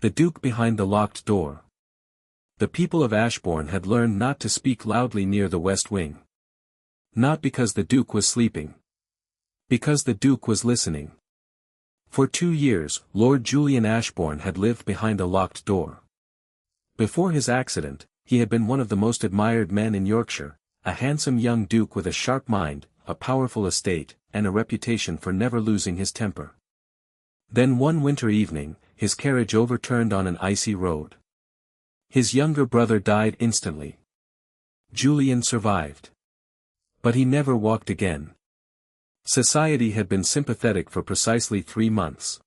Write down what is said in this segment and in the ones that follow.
The Duke behind the locked door. The people of Ashbourne had learned not to speak loudly near the west wing. Not because the Duke was sleeping. Because the Duke was listening. For 2 years, Lord Julian Ashbourne had lived behind a locked door. Before his accident, he had been one of the most admired men in Yorkshire, a handsome young duke with a sharp mind, a powerful estate, and a reputation for never losing his temper. Then one winter evening, his carriage overturned on an icy road. His younger brother died instantly. Julian survived. But he never walked again. Society had been sympathetic for precisely 3 months.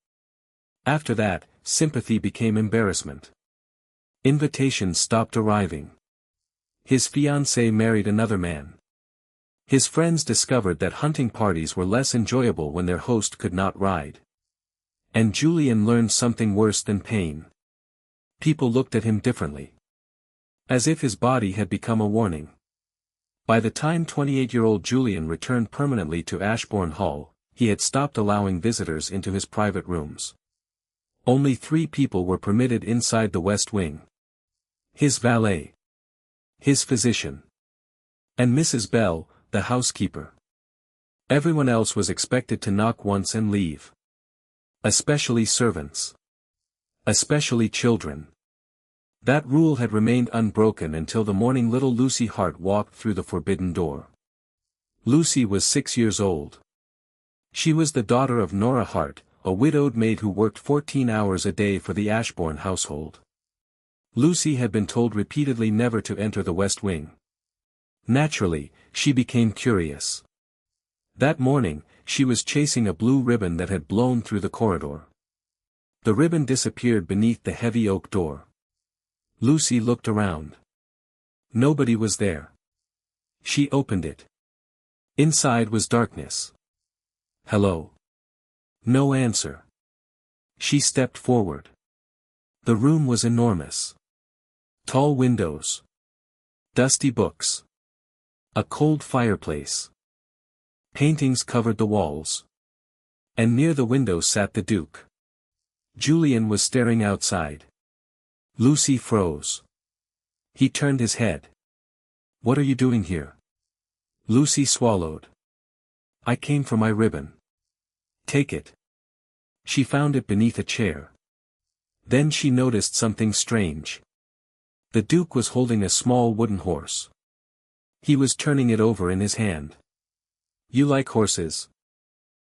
After that, sympathy became embarrassment. Invitations stopped arriving. His fiancée married another man. His friends discovered that hunting parties were less enjoyable when their host could not ride. And Julian learned something worse than pain. People looked at him differently. As if his body had become a warning. By the time 28-year-old Julian returned permanently to Ashbourne Hall, he had stopped allowing visitors into his private rooms. Only 3 people were permitted inside the West Wing. His valet. His physician. And Mrs. Bell, the housekeeper. Everyone else was expected to knock once and leave. Especially servants. Especially children. That rule had remained unbroken until the morning little Lucy Hart walked through the forbidden door. Lucy was 6 years old. She was the daughter of Nora Hart, a widowed maid who worked 14 hours a day for the Ashbourne household. Lucy had been told repeatedly never to enter the West Wing. Naturally, she became curious. That morning, she was chasing a blue ribbon that had blown through the corridor. The ribbon disappeared beneath the heavy oak door. Lucy looked around. Nobody was there. She opened it. Inside was darkness. Hello. No answer. She stepped forward. The room was enormous. Tall windows. Dusty books. A cold fireplace. Paintings covered the walls. And near the window sat the Duke. Julian was staring outside. Lucy froze. He turned his head. "What are you doing here?" Lucy swallowed. "I came for my ribbon." "Take it." She found it beneath a chair. Then she noticed something strange. The Duke was holding a small wooden horse. He was turning it over in his hand. "You like horses?"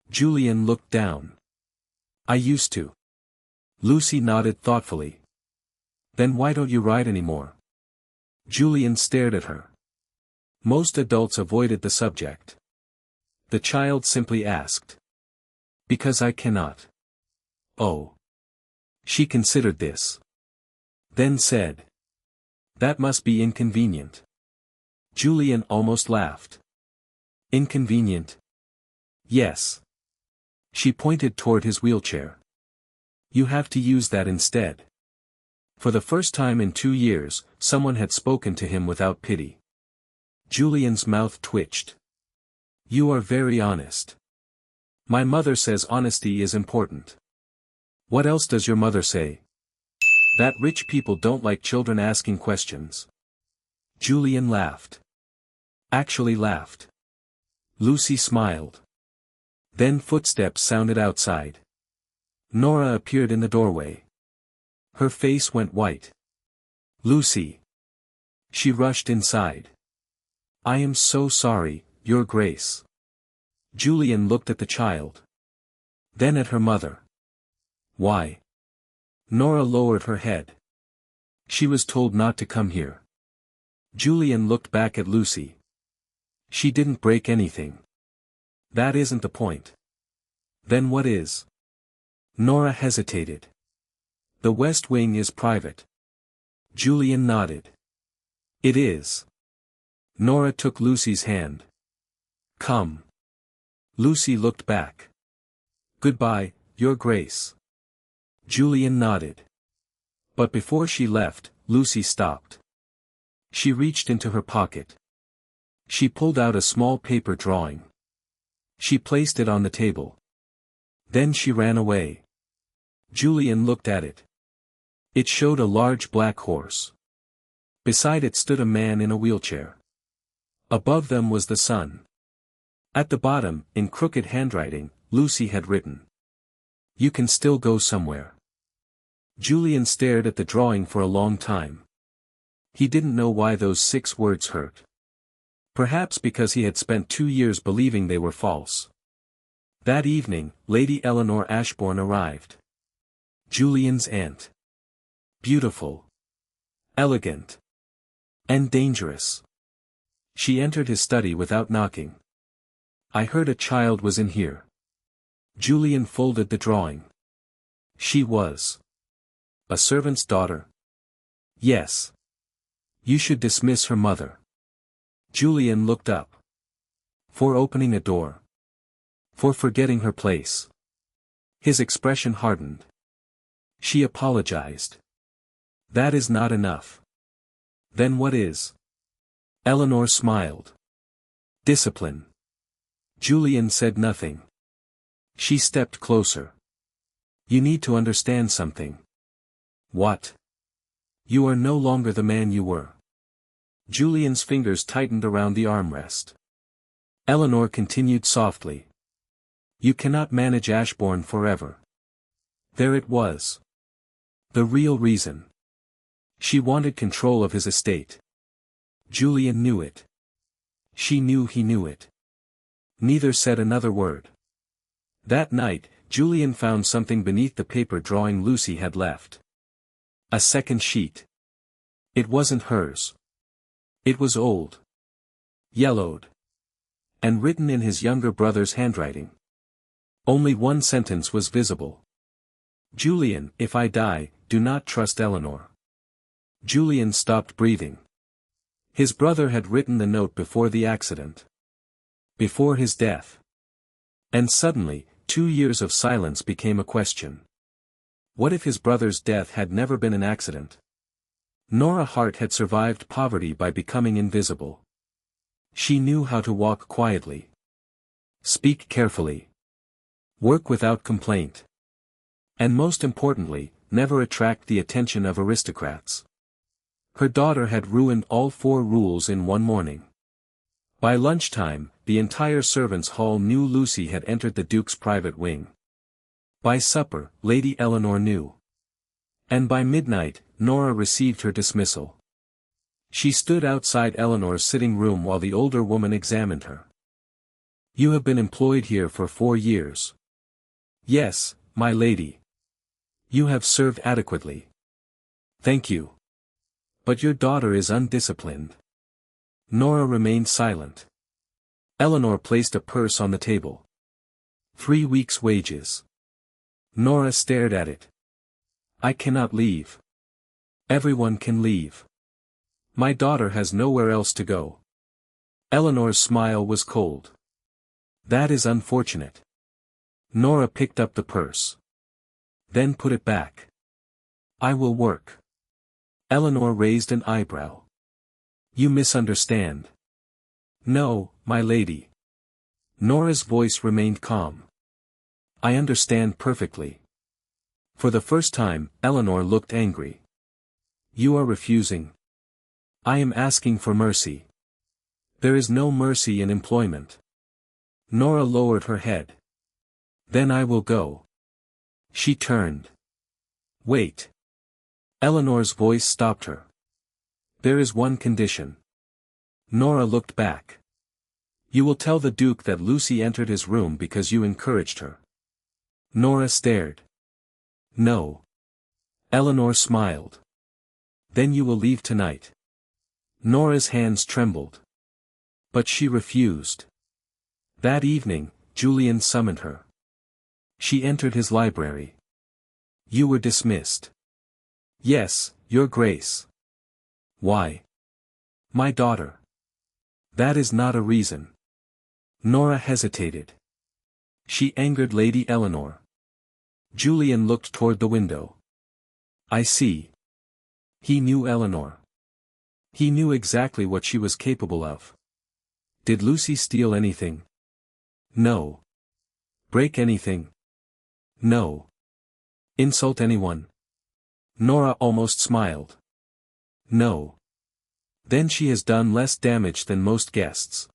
Julian looked down. "I used to." Lucy nodded thoughtfully. "Then why don't you ride anymore?" Julian stared at her. Most adults avoided the subject. The child simply asked. "Because I cannot." "Oh." She considered this. Then said. "That must be inconvenient." Julian almost laughed. "Inconvenient?" "Yes." She pointed toward his wheelchair. "You have to use that instead." For the first time in 2 years, someone had spoken to him without pity. Julian's mouth twitched. "You are very honest." "My mother says honesty is important." "What else does your mother say?" "That rich people don't like children asking questions." Julian laughed. Actually laughed. Lucy smiled. Then footsteps sounded outside. Nora appeared in the doorway. Her face went white. "Lucy." She rushed inside. "I am so sorry, Your Grace." Julian looked at the child. Then at her mother. "Why?" Nora lowered her head. "She was told not to come here." Julian looked back at Lucy. "She didn't break anything." "That isn't the point." "Then what is?" Nora hesitated. "The West Wing is private." Julian nodded. "It is." Nora took Lucy's hand. "Come." Lucy looked back. "Goodbye, Your Grace." Julian nodded. But before she left, Lucy stopped. She reached into her pocket. She pulled out a small paper drawing. She placed it on the table. Then she ran away. Julian looked at it. It showed a large black horse. Beside it stood a man in a wheelchair. Above them was the sun. At the bottom, in crooked handwriting, Lucy had written, "You can still go somewhere." Julian stared at the drawing for a long time. He didn't know why those 6 words hurt. Perhaps because he had spent 2 years believing they were false. That evening, Lady Eleanor Ashbourne arrived. Julian's aunt. Beautiful. Elegant. And dangerous. She entered his study without knocking. "I heard a child was in here." Julian folded the drawing. She was. A servant's daughter? Yes. You should dismiss her mother. Julian looked up. For opening a door. For forgetting her place. His expression hardened. She apologized. That is not enough. Then what is? Eleanor smiled. Discipline. Julian said nothing. She stepped closer. You need to understand something. What? You are no longer the man you were. Julian's fingers tightened around the armrest. Eleanor continued softly. You cannot manage Ashbourne forever. There it was. The real reason. She wanted control of his estate. Julian knew it. She knew he knew it. Neither said another word. That night, Julian found something beneath the paper drawing Lucy had left. A second sheet. It wasn't hers. It was old. Yellowed. And written in his younger brother's handwriting. Only one sentence was visible. Julian, if I die, do not trust Eleanor. Julian stopped breathing. His brother had written the note before the accident. Before his death. And suddenly, 2 years of silence became a question. What if his brother's death had never been an accident? Nora Hart had survived poverty by becoming invisible. She knew how to walk quietly. Speak carefully. Work without complaint. And most importantly, never attract the attention of aristocrats. Her daughter had ruined all 4 rules in one morning. By lunchtime, the entire servants' hall knew Lucy had entered the Duke's private wing. By supper, Lady Eleanor knew. And by midnight, Nora received her dismissal. She stood outside Eleanor's sitting room while the older woman examined her. You have been employed here for 4 years. Yes, my lady. You have served adequately. Thank you. But your daughter is undisciplined. Nora remained silent. Eleanor placed a purse on the table. 3 weeks' wages. Nora stared at it. I cannot leave. Everyone can leave. My daughter has nowhere else to go. Eleanor's smile was cold. That is unfortunate. Nora picked up the purse. Then put it back. I will work. Eleanor raised an eyebrow. You misunderstand. No, my lady. Nora's voice remained calm. I understand perfectly. For the first time, Eleanor looked angry. You are refusing. I am asking for mercy. There is no mercy in employment. Nora lowered her head. Then I will go. She turned. Wait. Eleanor's voice stopped her. There is one condition. Nora looked back. You will tell the Duke that Lucy entered his room because you encouraged her. Nora stared. No. Eleanor smiled. Then you will leave tonight. Nora's hands trembled. But she refused. That evening, Julian summoned her. She entered his library. You were dismissed. Yes, Your Grace. Why? My daughter. That is not a reason. Nora hesitated. She angered Lady Eleanor. Julian looked toward the window. I see. He knew Eleanor. He knew exactly what she was capable of. Did Lucy steal anything? No. Break anything? No. Insult anyone? Nora almost smiled. No. Then she has done less damage than most guests.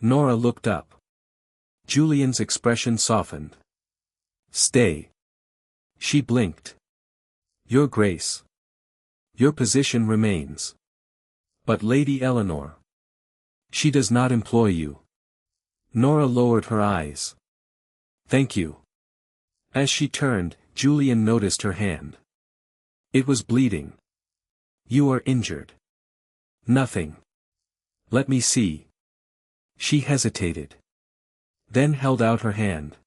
Nora looked up. Julian's expression softened. Stay. She blinked. Your Grace. Your position remains. But Lady Eleanor. She does not employ you. Nora lowered her eyes. Thank you. As she turned, Julian noticed her hand. It was bleeding. You are injured. Nothing. Let me see. She hesitated. Then held out her hand.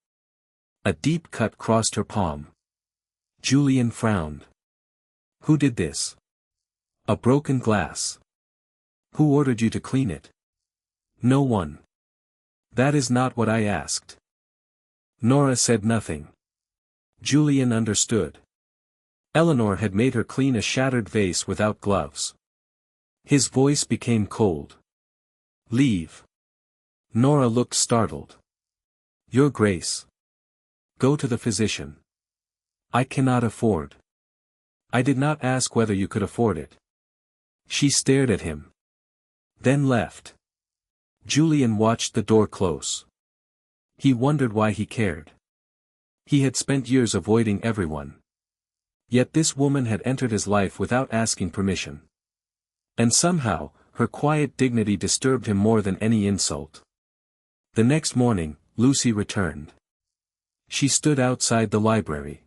A deep cut crossed her palm. Julian frowned. Who did this? A broken glass. Who ordered you to clean it? No one. That is not what I asked. Nora said nothing. Julian understood. Eleanor had made her clean a shattered vase without gloves. His voice became cold. Leave. Nora looked startled. Your Grace. Go to the physician. I cannot afford. I did not ask whether you could afford it. She stared at him. Then left. Julian watched the door close. He wondered why he cared. He had spent years avoiding everyone. Yet this woman had entered his life without asking permission. And somehow, her quiet dignity disturbed him more than any insult. The next morning, Lucy returned. She stood outside the library.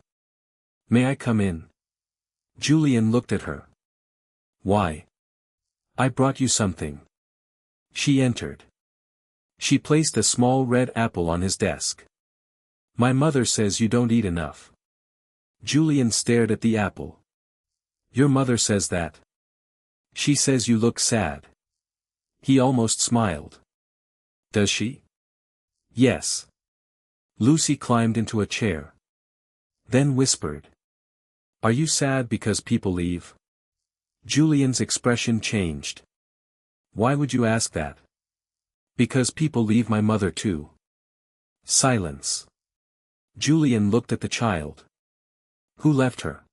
May I come in? Julian looked at her. Why? I brought you something. She entered. She placed a small red apple on his desk. My mother says you don't eat enough. Julian stared at the apple. Your mother says that. She says you look sad. He almost smiled. Does she? Yes. Lucy climbed into a chair. Then whispered. Are you sad because people leave? Julian's expression changed. Why would you ask that? Because people leave my mother too. Silence. Julian looked at the child. Who left her?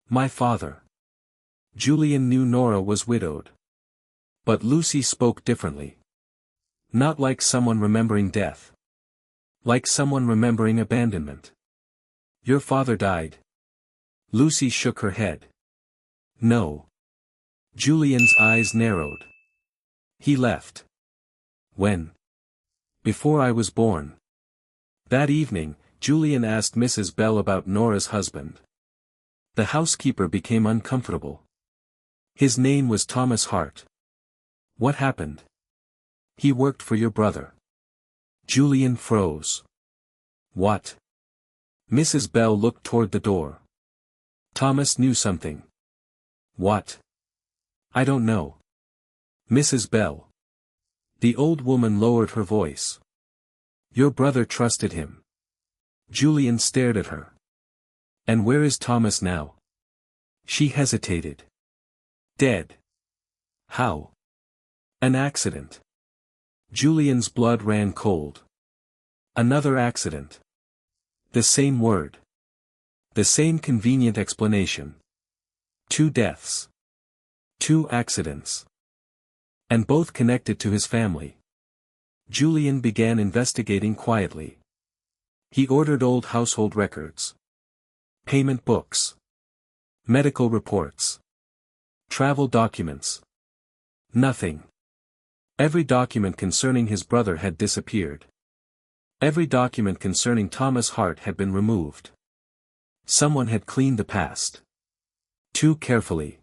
My father. Julian knew Nora was widowed. But Lucy spoke differently. Not like someone remembering death. Like someone remembering abandonment. Your father died. Lucy shook her head. No. Julian's eyes narrowed. He left. When? Before I was born. That evening, Julian asked Mrs. Bell about Nora's husband. The housekeeper became uncomfortable. His name was Thomas Hart. What happened? He worked for your brother. Julian froze. What? Mrs. Bell looked toward the door. Thomas knew something. What? I don't know. Mrs. Bell. The old woman lowered her voice. Your brother trusted him. Julian stared at her. And where is Thomas now? She hesitated. Dead. How? An accident. Julian's blood ran cold. Another accident. The same word. The same convenient explanation. 2 deaths. 2 accidents. And both connected to his family. Julian began investigating quietly. He ordered old household records. Payment books. Medical reports. Travel documents. Nothing. Every document concerning his brother had disappeared. Every document concerning Thomas Hart had been removed. Someone had cleaned the past. Too carefully.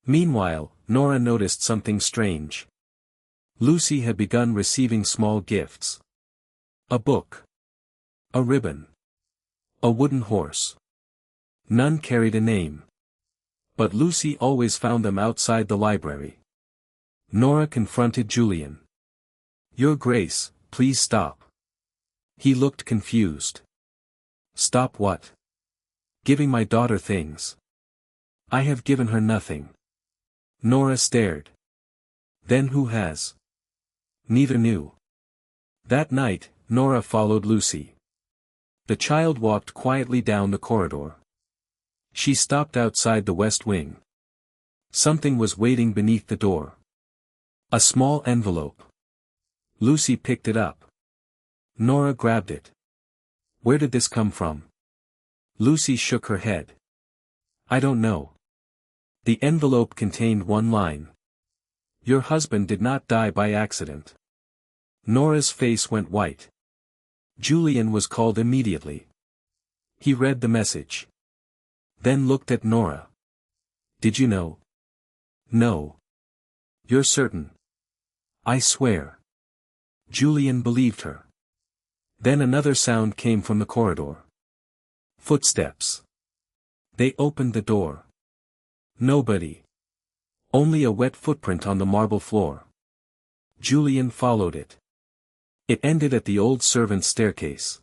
Meanwhile, Nora noticed something strange. Lucy had begun receiving small gifts. A book. A ribbon. A wooden horse. None carried a name. But Lucy always found them outside the library. Nora confronted Julian. Your Grace, please stop. He looked confused. Stop what? Giving my daughter things. I have given her nothing. Nora stared. Then who has? Neither knew. That night, Nora followed Lucy. The child walked quietly down the corridor. She stopped outside the west wing. Something was waiting beneath the door. A small envelope. Lucy picked it up. Nora grabbed it. Where did this come from? Lucy shook her head. I don't know. The envelope contained one line. Your husband did not die by accident. Nora's face went white. Julian was called immediately. He read the message. Then looked at Nora. Did you know? No. You're certain? I swear. Julian believed her. Then another sound came from the corridor. Footsteps. They opened the door. Nobody. Only a wet footprint on the marble floor. Julian followed it. It ended at the old servant's staircase.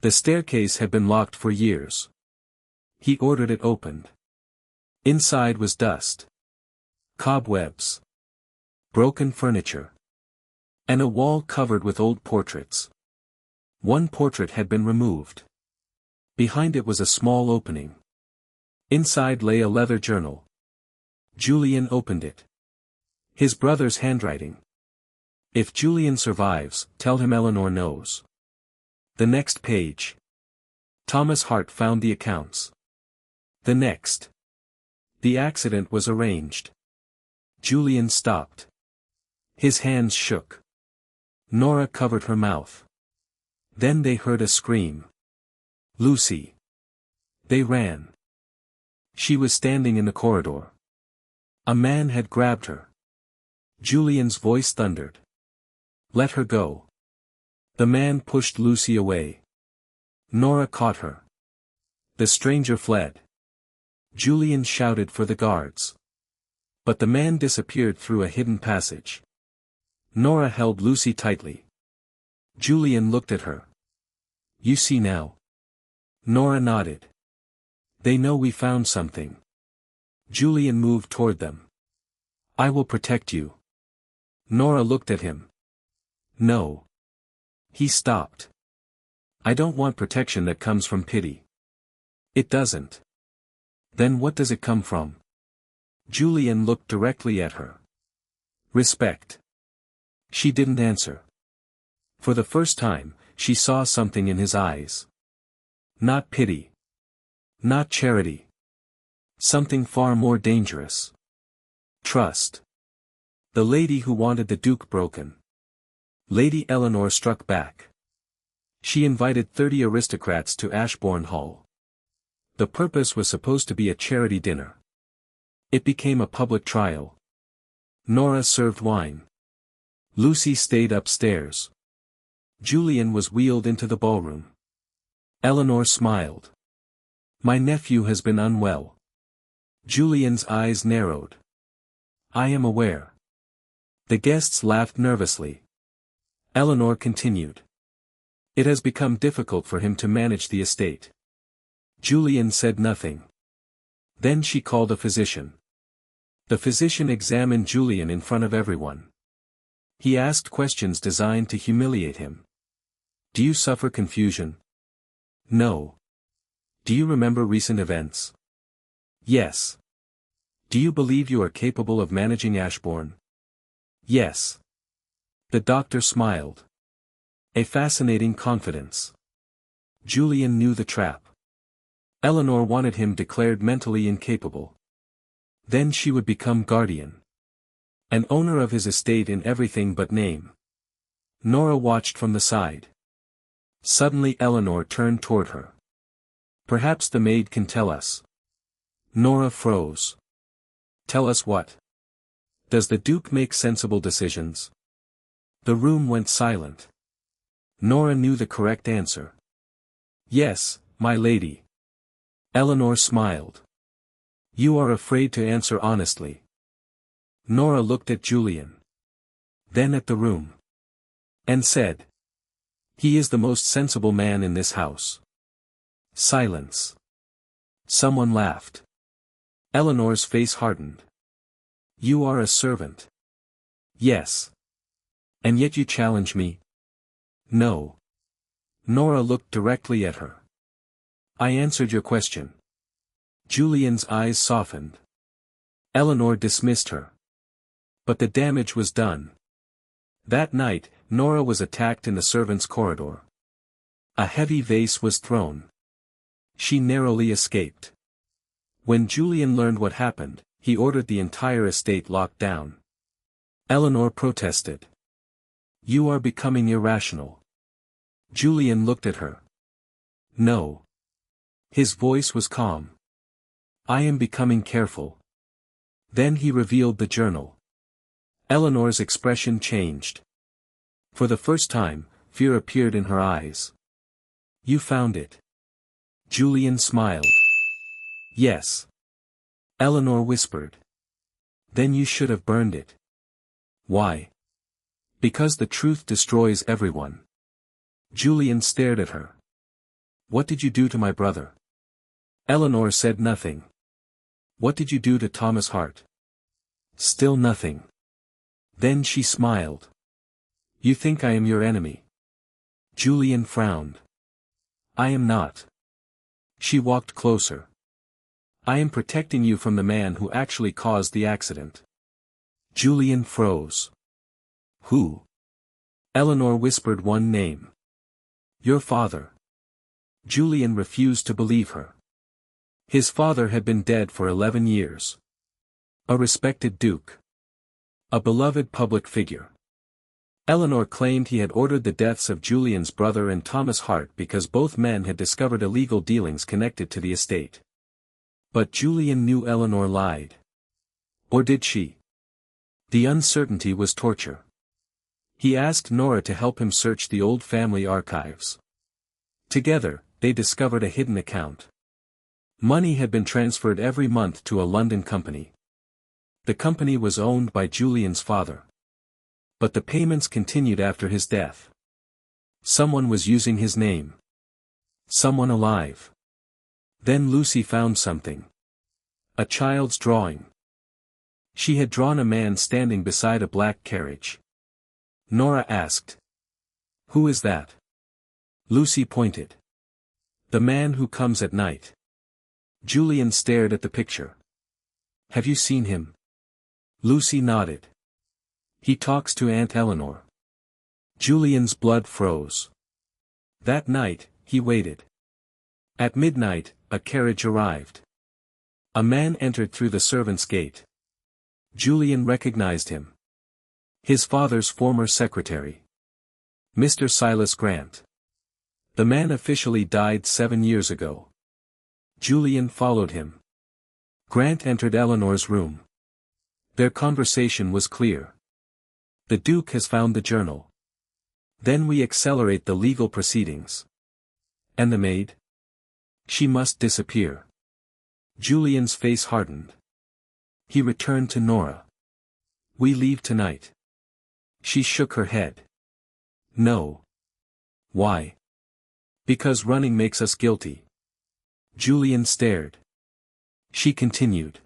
The staircase had been locked for years. He ordered it opened. Inside was dust. Cobwebs. Broken furniture. And a wall covered with old portraits. One portrait had been removed. Behind it was a small opening. Inside lay a leather journal. Julian opened it. His brother's handwriting. If Julian survives, tell him Eleanor knows. The next page. Thomas Hart found the accounts. The next. The accident was arranged. Julian stopped. His hands shook. Nora covered her mouth. Then they heard a scream. Lucy. They ran. She was standing in the corridor. A man had grabbed her. Julian's voice thundered. Let her go. The man pushed Lucy away. Nora caught her. The stranger fled. Julian shouted for the guards. But the man disappeared through a hidden passage. Nora held Lucy tightly. Julian looked at her. You see now? Nora nodded. They know we found something. Julian moved toward them. I will protect you. Nora looked at him. No. He stopped. I don't want protection that comes from pity. It doesn't. Then what does it come from? Julian looked directly at her. Respect. She didn't answer. For the first time, she saw something in his eyes. Not pity. Not charity. Something far more dangerous. Trust. The lady who wanted the Duke broken. Lady Eleanor struck back. She invited 30 aristocrats to Ashbourne Hall. The purpose was supposed to be a charity dinner. It became a public trial. Nora served wine. Lucy stayed upstairs. Julian was wheeled into the ballroom. Eleanor smiled. My nephew has been unwell. Julian's eyes narrowed. I am aware. The guests laughed nervously. Eleanor continued. It has become difficult for him to manage the estate. Julian said nothing. Then she called a physician. The physician examined Julian in front of everyone. He asked questions designed to humiliate him. Do you suffer confusion? No. Do you remember recent events? Yes. Do you believe you are capable of managing Ashbourne? Yes. The doctor smiled. A fascinating confidence. Julian knew the trap. Eleanor wanted him declared mentally incapable. Then she would become guardian. An owner of his estate in everything but name. Nora watched from the side. Suddenly Eleanor turned toward her. Perhaps the maid can tell us. Nora froze. Tell us what? Does the Duke make sensible decisions? The room went silent. Nora knew the correct answer. Yes, my lady. Eleanor smiled. You are afraid to answer honestly. Nora looked at Julian. Then at the room. And said. He is the most sensible man in this house. Silence. Someone laughed. Eleanor's face hardened. You are a servant. Yes. And yet you challenge me? No. Nora looked directly at her. I answered your question. Julian's eyes softened. Eleanor dismissed her. But the damage was done. That night, Nora was attacked in the servants' corridor. A heavy vase was thrown. She narrowly escaped. When Julian learned what happened, he ordered the entire estate locked down. Eleanor protested. "You are becoming irrational." Julian looked at her. "No." His voice was calm. "I am becoming careful." Then he revealed the journal. Eleanor's expression changed. For the first time, fear appeared in her eyes. "You found it." Julian smiled. "Yes." Eleanor whispered. "Then you should have burned it." "Why?" "Because the truth destroys everyone." Julian stared at her. "What did you do to my brother?" Eleanor said nothing. "What did you do to Thomas Hart?" Still nothing. Then she smiled. "You think I am your enemy?" Julian frowned. "I am not." She walked closer. "I am protecting you from the man who actually caused the accident." Julian froze. "Who?" Eleanor whispered one name. "Your father." Julian refused to believe her. His father had been dead for 11 years. A respected duke. A beloved public figure. Eleanor claimed he had ordered the deaths of Julian's brother and Thomas Hart because both men had discovered illegal dealings connected to the estate. But Julian knew Eleanor lied. Or did she? The uncertainty was torture. He asked Nora to help him search the old family archives. Together, they discovered a hidden account. Money had been transferred every month to a London company. The company was owned by Julian's father. But the payments continued after his death. Someone was using his name. Someone alive. Then Lucy found something. A child's drawing. She had drawn a man standing beside a black carriage. Nora asked. "Who is that?" Lucy pointed. "The man who comes at night." Julian stared at the picture. "Have you seen him?" Lucy nodded. "He talks to Aunt Eleanor." Julian's blood froze. That night, he waited. At midnight, a carriage arrived. A man entered through the servants' gate. Julian recognized him. His father's former secretary. Mr. Silas Grant. The man officially died 7 years ago. Julian followed him. Grant entered Eleanor's room. Their conversation was clear. "The Duke has found the journal. Then we accelerate the legal proceedings." "And the maid?" "She must disappear." Julian's face hardened. He returned to Nora. "We leave tonight." She shook her head. "No." "Why?" "Because running makes us guilty." Julian stared. She continued.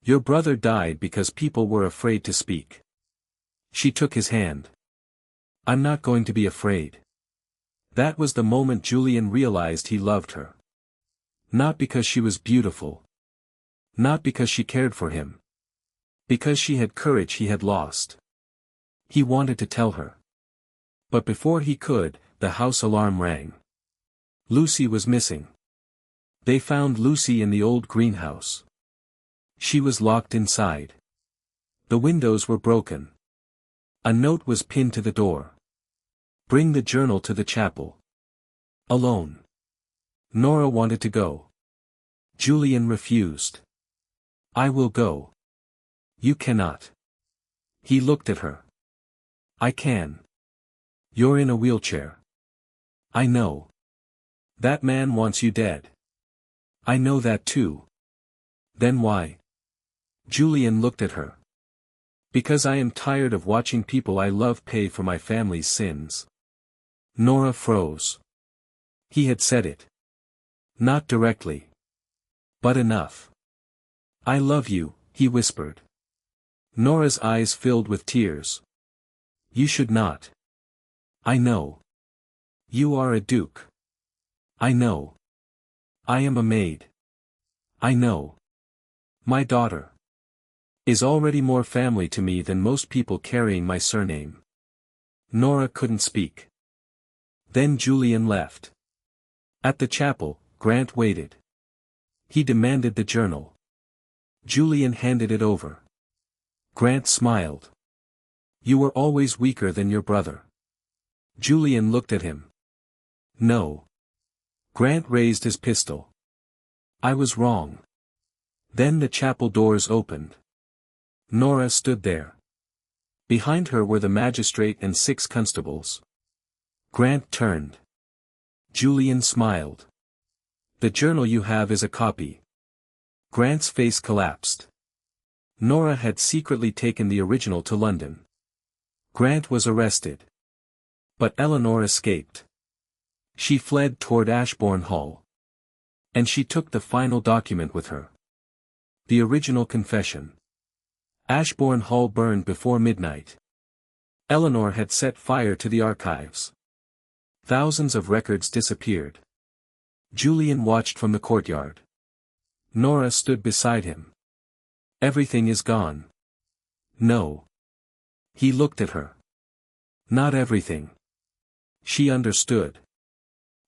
"Your brother died because people were afraid to speak." She took his hand. "I'm not going to be afraid." That was the moment Julian realized he loved her. Not because she was beautiful. Not because she cared for him. Because she had courage he had lost. He wanted to tell her. But before he could, the house alarm rang. Lucy was missing. They found Lucy in the old greenhouse. She was locked inside. The windows were broken. A note was pinned to the door. "Bring the journal to the chapel." Alone. Nora wanted to go. Julian refused. "I will go." "You cannot." He looked at her. "I can." "You're in a wheelchair." "I know." "That man wants you dead." "I know that too." "Then why?" Julian looked at her. "Because I am tired of watching people I love pay for my family's sins." Nora froze. He had said it. Not directly. But enough. "I love you," he whispered. Nora's eyes filled with tears. "You should not." "I know." "You are a duke." "I know." "I am a maid." I know. My daughter is already more family to me than most people carrying my surname. Nora couldn't speak. Then Julian left. At the chapel, Grant waited. He demanded the journal. Julian handed it over. Grant smiled. You were always weaker than your brother. Julian looked at him. No. Grant raised his pistol. I was wrong. Then the chapel doors opened. Nora stood there. Behind her were the magistrate and 6 constables. Grant turned. Julian smiled. The journal you have is a copy. Grant's face collapsed. Nora had secretly taken the original to London. Grant was arrested. But Eleanor escaped. She fled toward Ashbourne Hall. And she took the final document with her. The original confession. Ashbourne Hall burned before midnight. Eleanor had set fire to the archives. Thousands of records disappeared. Julian watched from the courtyard. Nora stood beside him. Everything is gone. No. He looked at her. Not everything. She understood.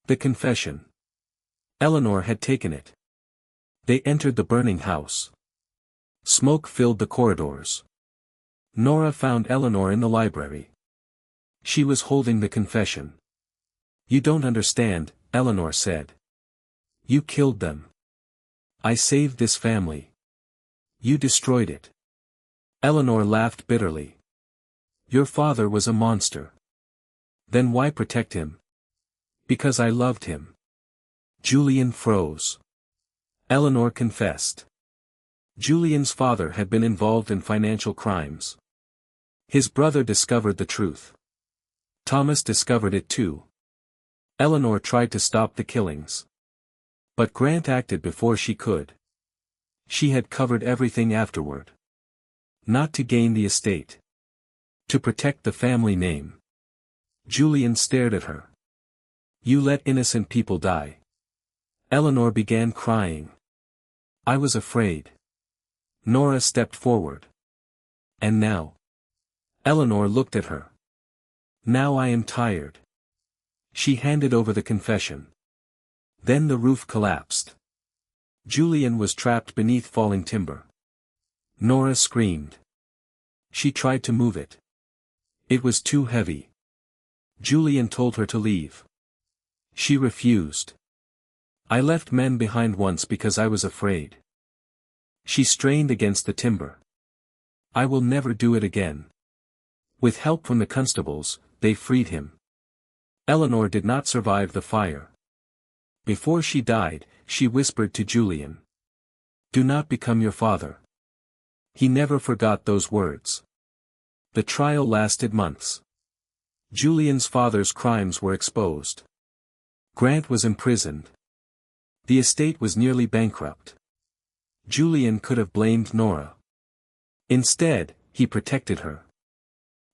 The confession. Eleanor had taken it. They entered the burning house. Smoke filled the corridors. Nora found Eleanor in the library. She was holding the confession. You don't understand, Eleanor said. You killed them. I saved this family. You destroyed it. Eleanor laughed bitterly. Your father was a monster. Then why protect him? Because I loved him. Julian froze. Eleanor confessed. Julian's father had been involved in financial crimes. His brother discovered the truth. Thomas discovered it too. Eleanor tried to stop the killings. But Grant acted before she could. She had covered everything afterward. Not to gain the estate. To protect the family name. Julian stared at her. You let innocent people die. Eleanor began crying. I was afraid. Nora stepped forward. And now? Eleanor looked at her. Now I am tired. She handed over the confession. Then the roof collapsed. Julian was trapped beneath falling timber. Nora screamed. She tried to move it. It was too heavy. Julian told her to leave. She refused. I left men behind once because I was afraid. She strained against the timber. I will never do it again. With help from the constables, they freed him. Eleanor did not survive the fire. Before she died, she whispered to Julian. Do not become your father. He never forgot those words. The trial lasted months. Julian's father's crimes were exposed. Grant was imprisoned. The estate was nearly bankrupt. Julian could have blamed Nora. Instead, he protected her.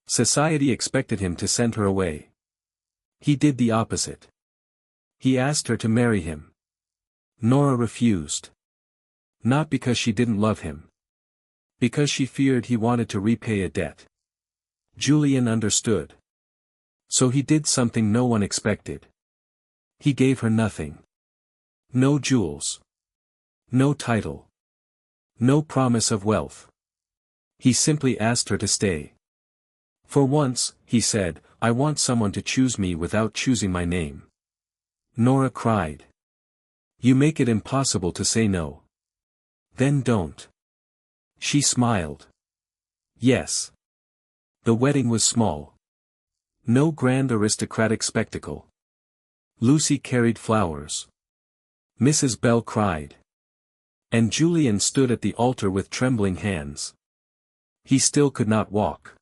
Society expected him to send her away. He did the opposite. He asked her to marry him. Nora refused. Not because she didn't love him. Because she feared he wanted to repay a debt. Julian understood. So he did something no one expected. He gave her nothing. No jewels. No title. No promise of wealth. He simply asked her to stay. For once, he said, I want someone to choose me without choosing my name. Nora cried. You make it impossible to say no. Then don't. She smiled. Yes. The wedding was small. No grand aristocratic spectacle. Lucy carried flowers. Mrs. Bell cried. And Julian stood at the altar with trembling hands. He still could not walk.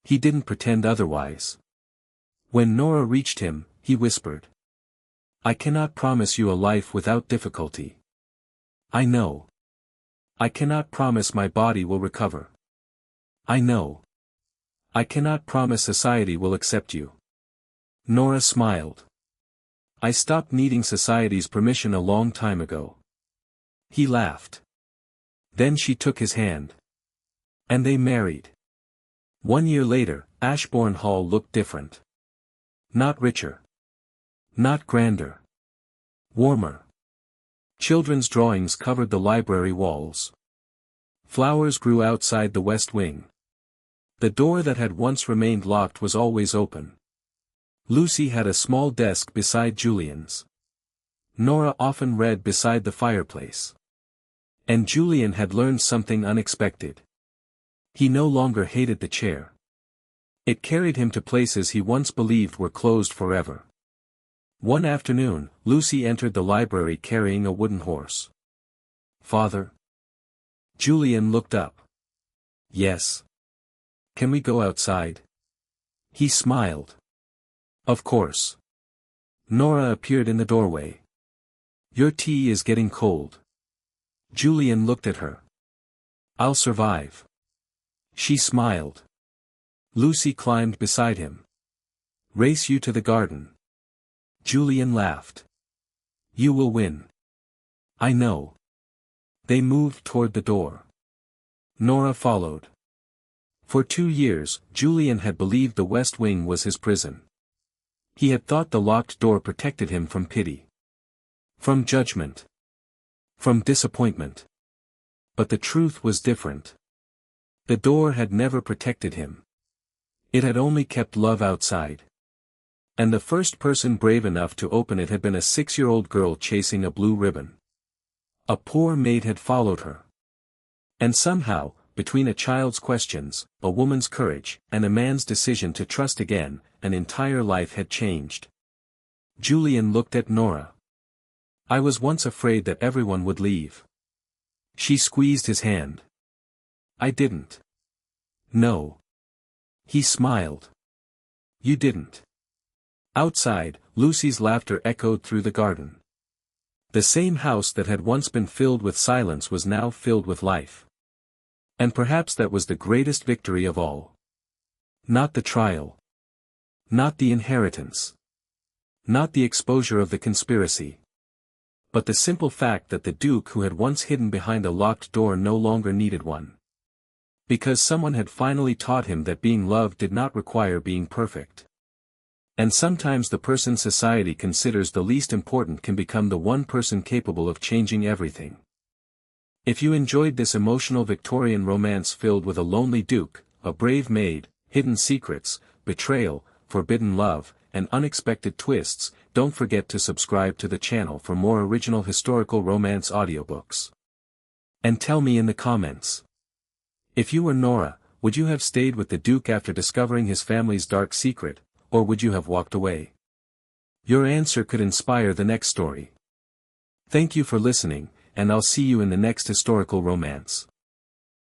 He didn't pretend otherwise. When Nora reached him, he whispered. I cannot promise you a life without difficulty. I know. I cannot promise my body will recover. I know. I cannot promise society will accept you. Nora smiled. I stopped needing society's permission a long time ago. He laughed. Then she took his hand. And they married. 1 year later, Ashbourne Hall looked different. Not richer. Not grander. Warmer. Children's drawings covered the library walls. Flowers grew outside the west wing. The door that had once remained locked was always open. Lucy had a small desk beside Julian's. Nora often read beside the fireplace. And Julian had learned something unexpected. He no longer hated the chair. It carried him to places he once believed were closed forever. One afternoon, Lucy entered the library carrying a wooden horse. "Father?" Julian looked up. "Yes. Can we go outside?" He smiled. "Of course." Nora appeared in the doorway. "Your tea is getting cold." Julian looked at her. "I'll survive." She smiled. Lucy climbed beside him. "Race you to the garden." Julian laughed. "You will win." "I know." They moved toward the door. Nora followed. For 2 years, Julian had believed the West Wing was his prison. He had thought the locked door protected him from pity. From judgment. From disappointment. But the truth was different. The door had never protected him. It had only kept love outside. And the first person brave enough to open it had been a 6-year-old girl chasing a blue ribbon. A poor maid had followed her. And somehow, between a child's questions, a woman's courage, and a man's decision to trust again, an entire life had changed. Julian looked at Nora. "I was once afraid that everyone would leave." She squeezed his hand. "I didn't." "No." He smiled. "You didn't." Outside, Lucy's laughter echoed through the garden. The same house that had once been filled with silence was now filled with life. And perhaps that was the greatest victory of all. Not the trial. Not the inheritance. Not the exposure of the conspiracy. But the simple fact that the Duke who had once hidden behind a locked door no longer needed one. Because someone had finally taught him that being loved did not require being perfect. And sometimes the person society considers the least important can become the one person capable of changing everything. If you enjoyed this emotional Victorian romance filled with a lonely duke, a brave maid, hidden secrets, betrayal, forbidden love, and unexpected twists, don't forget to subscribe to the channel for more original historical romance audiobooks. And tell me in the comments. If you were Nora, would you have stayed with the Duke after discovering his family's dark secret, or would you have walked away? Your answer could inspire the next story. Thank you for listening, and I'll see you in the next historical romance.